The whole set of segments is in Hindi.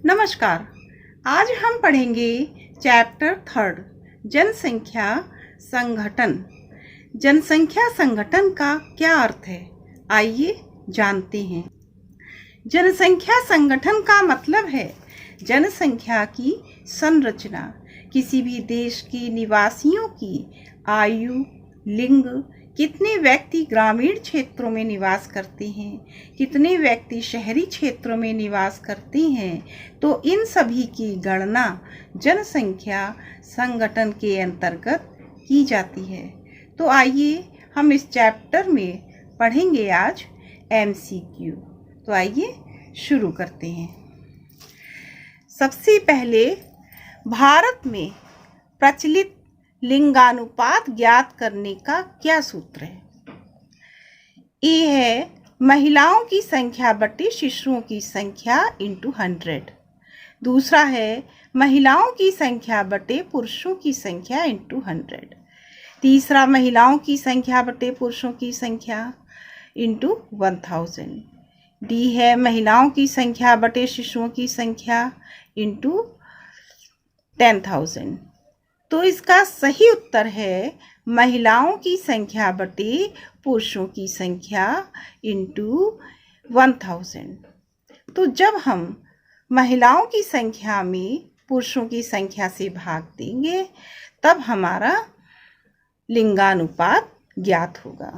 नमस्कार। आज हम पढ़ेंगे चैप्टर 3 जनसंख्या संगठन। जनसंख्या संगठन का क्या अर्थ है, आइए जानते हैं। जनसंख्या संगठन का मतलब है जनसंख्या की संरचना, किसी भी देश के निवासियों की आयु, लिंग, कितने व्यक्ति ग्रामीण क्षेत्रों में निवास करते हैं, कितने व्यक्ति शहरी क्षेत्रों में निवास करते हैं, तो इन सभी की गणना जनसंख्या संगठन के अंतर्गत की जाती है। तो आइए हम इस चैप्टर में पढ़ेंगे आज MCQ। तो आइए शुरू करते हैं। सबसे पहले भारत में प्रचलित लिंगानुपात ज्ञात करने का क्या सूत्र है? ए है महिलाओं की संख्या बटे शिशुओं की संख्या इंटू 100। दूसरा है महिलाओं की संख्या बटे पुरुषों की संख्या इंटू 100। तीसरा महिलाओं की संख्या बटे पुरुषों की संख्या इंटू 1000। डी है महिलाओं की संख्या बटे शिशुओं की संख्या इंटू 10,000। तो इसका सही उत्तर है महिलाओं की संख्या बटे पुरुषों की संख्या इंटू 1000। तो जब हम महिलाओं की संख्या में पुरुषों की संख्या से भाग देंगे तब हमारा लिंगानुपात ज्ञात होगा।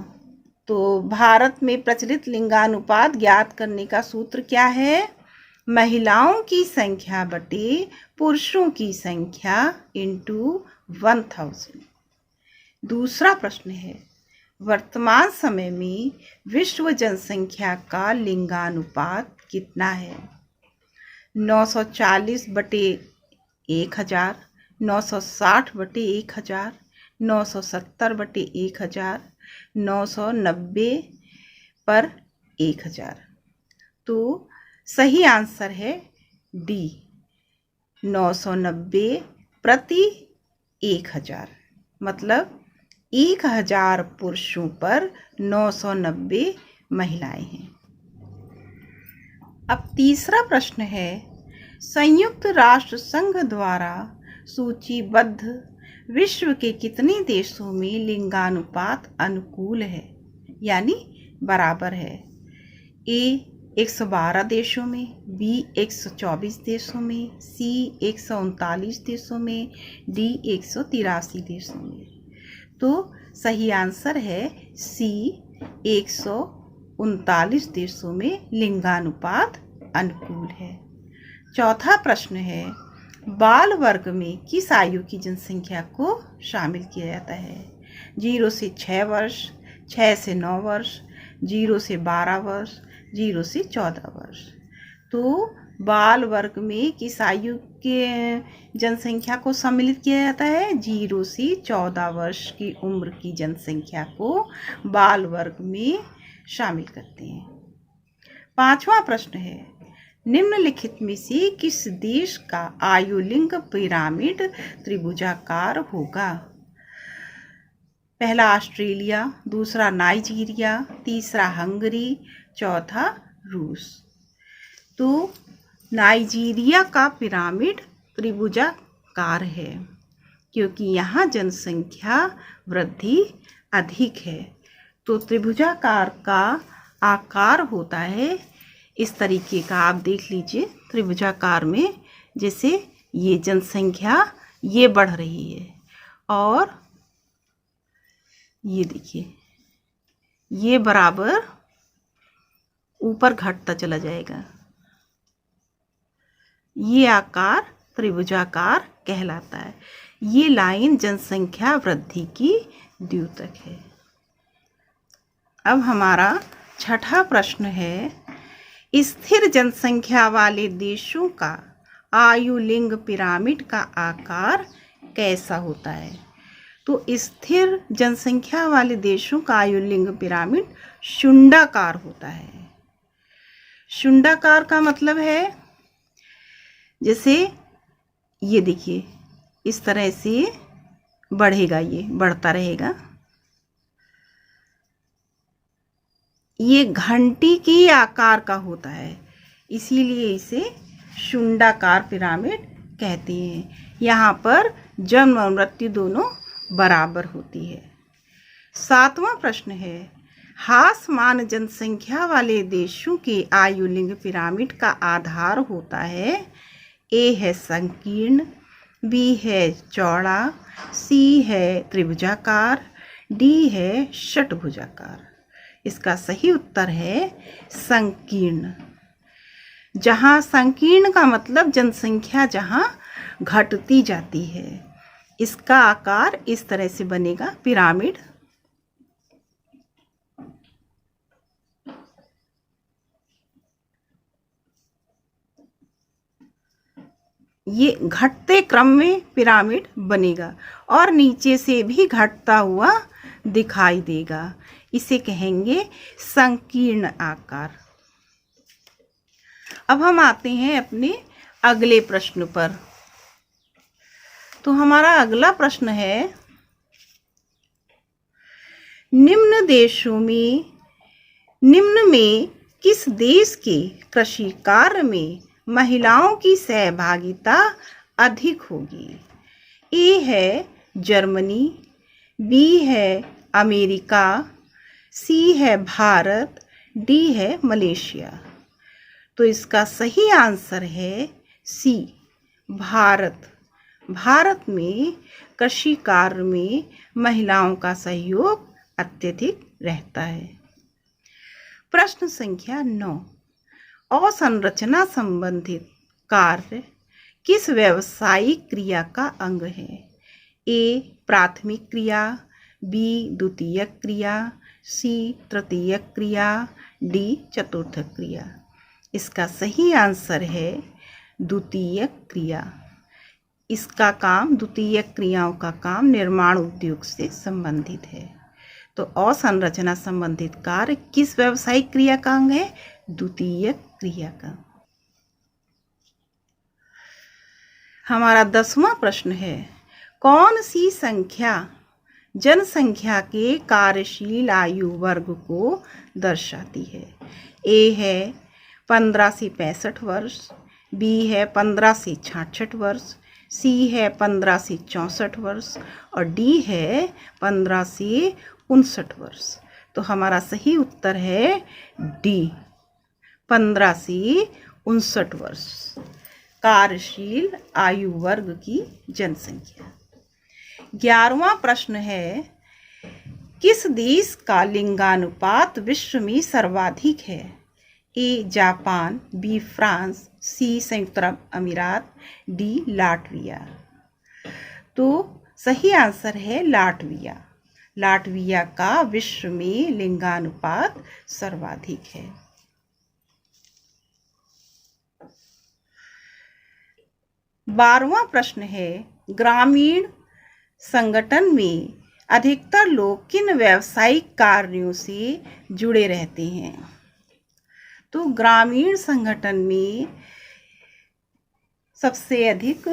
तो भारत में प्रचलित लिंगानुपात ज्ञात करने का सूत्र क्या है? महिलाओं की संख्या बटे पुरुषों की संख्या इंटू 1000। दूसरा प्रश्न है वर्तमान समय में विश्व जनसंख्या का लिंगानुपात कितना है? 940 बटे 1000, 960 बटे 1000, 970 बटे 1000, 990 पर 1000। तो सही आंसर है डी, 990 प्रति 1000। मतलब 1000 पुरुषों पर 990 महिलाएं हैं। अब तीसरा प्रश्न है संयुक्त राष्ट्र संघ द्वारा सूचीबद्ध विश्व के कितने देशों में लिंगानुपात अनुकूल है, यानी बराबर है? ए 112 देशों में, बी 124 देशों में, सी 139 देशों में, डी 183 देशों में। तो सही आंसर है सी, 139 देशों में लिंगानुपात अनुकूल है। चौथा प्रश्न है बाल वर्ग में किस आयु की जनसंख्या को शामिल किया जाता है? 0 से 6 वर्ष, 6 से 9 वर्ष, 0 से 12 वर्ष, 0 से 14 वर्ष। तो बाल वर्ग में किस आयु के जनसंख्या को सम्मिलित किया जाता है? 0 से 14 वर्ष की उम्र की जनसंख्या को बाल वर्ग में शामिल करते हैं। पांचवा प्रश्न है निम्नलिखित में से किस देश का आयु लिंग पिरामिड त्रिभुजाकार होगा? पहला ऑस्ट्रेलिया, दूसरा नाइजीरिया, तीसरा हंगरी, चौथा रूस। तो नाइजीरिया का पिरामिड त्रिभुजाकार है क्योंकि यहाँ जनसंख्या वृद्धि अधिक है। तो त्रिभुजाकार का आकार होता है इस तरीके का, आप देख लीजिए त्रिभुजाकार में, जैसे ये जनसंख्या ये बढ़ रही है और ये देखिए ये बराबर ऊपर घटता चला जाएगा। ये आकार त्रिभुजाकार कहलाता है। ये लाइन जनसंख्या वृद्धि की द्योतक है। अब हमारा छठा प्रश्न है स्थिर जनसंख्या वाले देशों का आयु लिंग पिरामिड का आकार कैसा होता है? तो स्थिर जनसंख्या वाले देशों का आयु लिंग पिरामिड शुंडाकार होता है। शुंडाकार का मतलब है जैसे ये देखिए इस तरह से बढ़ेगा, ये बढ़ता रहेगा। ये घंटी के आकार का होता है, इसीलिए इसे शुंडाकार पिरामिड कहते हैं। यहाँ पर जन्म और मृत्यु दोनों बराबर होती है। 7वां प्रश्न है, हासमान जनसंख्या वाले देशों के आयुलिंग पिरामिड का आधार होता है। ए है संकीर्ण, बी है चौड़ा, सी है त्रिभुजाकार, डी है षटभुजाकार। इसका सही उत्तर है संकीर्ण। जहाँ संकीर्ण का मतलब जनसंख्या जहाँ घटती जाती है। इसका आकार इस तरह से बनेगा पिरामिड। ये घटते क्रम में पिरामिड बनेगा और नीचे से भी घटता हुआ दिखाई देगा। इसे कहेंगे संकीर्ण आकार। अब हम आते हैं अपने अगले प्रश्न पर। तो हमारा अगला प्रश्न है, निम्न में किस देश के कृषि कार्य में महिलाओं की सहभागिता अधिक होगी? ए है जर्मनी, बी है अमेरिका, सी है भारत, डी है मलेशिया। तो इसका सही आंसर है सी, भारत। भारत में कृषि कार्य में महिलाओं का सहयोग अत्यधिक रहता है। प्रश्न संख्या 9, अवसंरचना संबंधित कार्य किस व्यावसायिक क्रिया का अंग है? ए प्राथमिक क्रिया, बी द्वितीयक क्रिया, सी तृतीयक क्रिया, डी चतुर्थक क्रिया। इसका सही आंसर है द्वितीयक क्रिया। इसका काम, द्वितीयक क्रियाओं का काम निर्माण उद्योग से संबंधित है। तो अवसंरचना संबंधित कार्य किस व्यावसायिक क्रिया का अंग है? द्वितीयक क्रिया का। हमारा 10वां प्रश्न है, कौन सी संख्या जनसंख्या के कार्यशील आयु वर्ग को दर्शाती है? ए है 15 से 65 वर्ष, बी है 15 से 66 वर्ष, सी है 15 से 64 वर्ष और डी है 15 से 59 वर्ष। तो हमारा सही उत्तर है डी, 15 से 59 वर्ष कार्यशील आयु वर्ग की जनसंख्या। 11वां प्रश्न है, किस देश का लिंगानुपात विश्व में सर्वाधिक है? ए जापान, बी फ्रांस, सी संयुक्त अरब अमीरात, डी लाटविया। तो सही आंसर है लाटविया। लाटविया का विश्व में लिंगानुपात सर्वाधिक है। 12वां प्रश्न है, ग्रामीण संगठन में अधिकतर लोग किन व्यावसायिक कार्यों से जुड़े रहते हैं? तो ग्रामीण संगठन में सबसे अधिक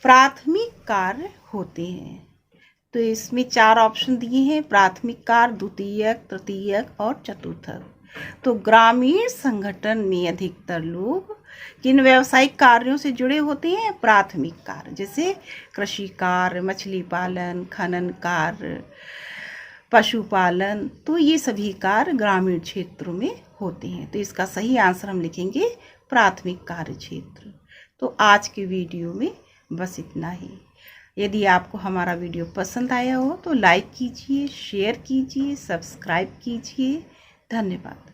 प्राथमिक कार्य होते हैं। तो इसमें 4 ऑप्शन दिए हैं, प्राथमिक कार्य, द्वितीयक, तृतीयक और चतुर्थक। तो ग्रामीण संगठन में अधिकतर लोग किन व्यावसायिक कार्यों से जुड़े होते हैं? प्राथमिक कार्य, जैसे कृषि कार्य, मछली पालन, खनन कार्य, पशुपालन। तो ये सभी कार्य ग्रामीण क्षेत्रों में होते हैं। तो इसका सही आंसर हम लिखेंगे प्राथमिक कार्य क्षेत्र। तो आज के वीडियो में बस इतना ही। यदि आपको हमारा वीडियो पसंद आया हो तो लाइक कीजिए, शेयर कीजिए, सब्सक्राइब कीजिए। धन्यवाद।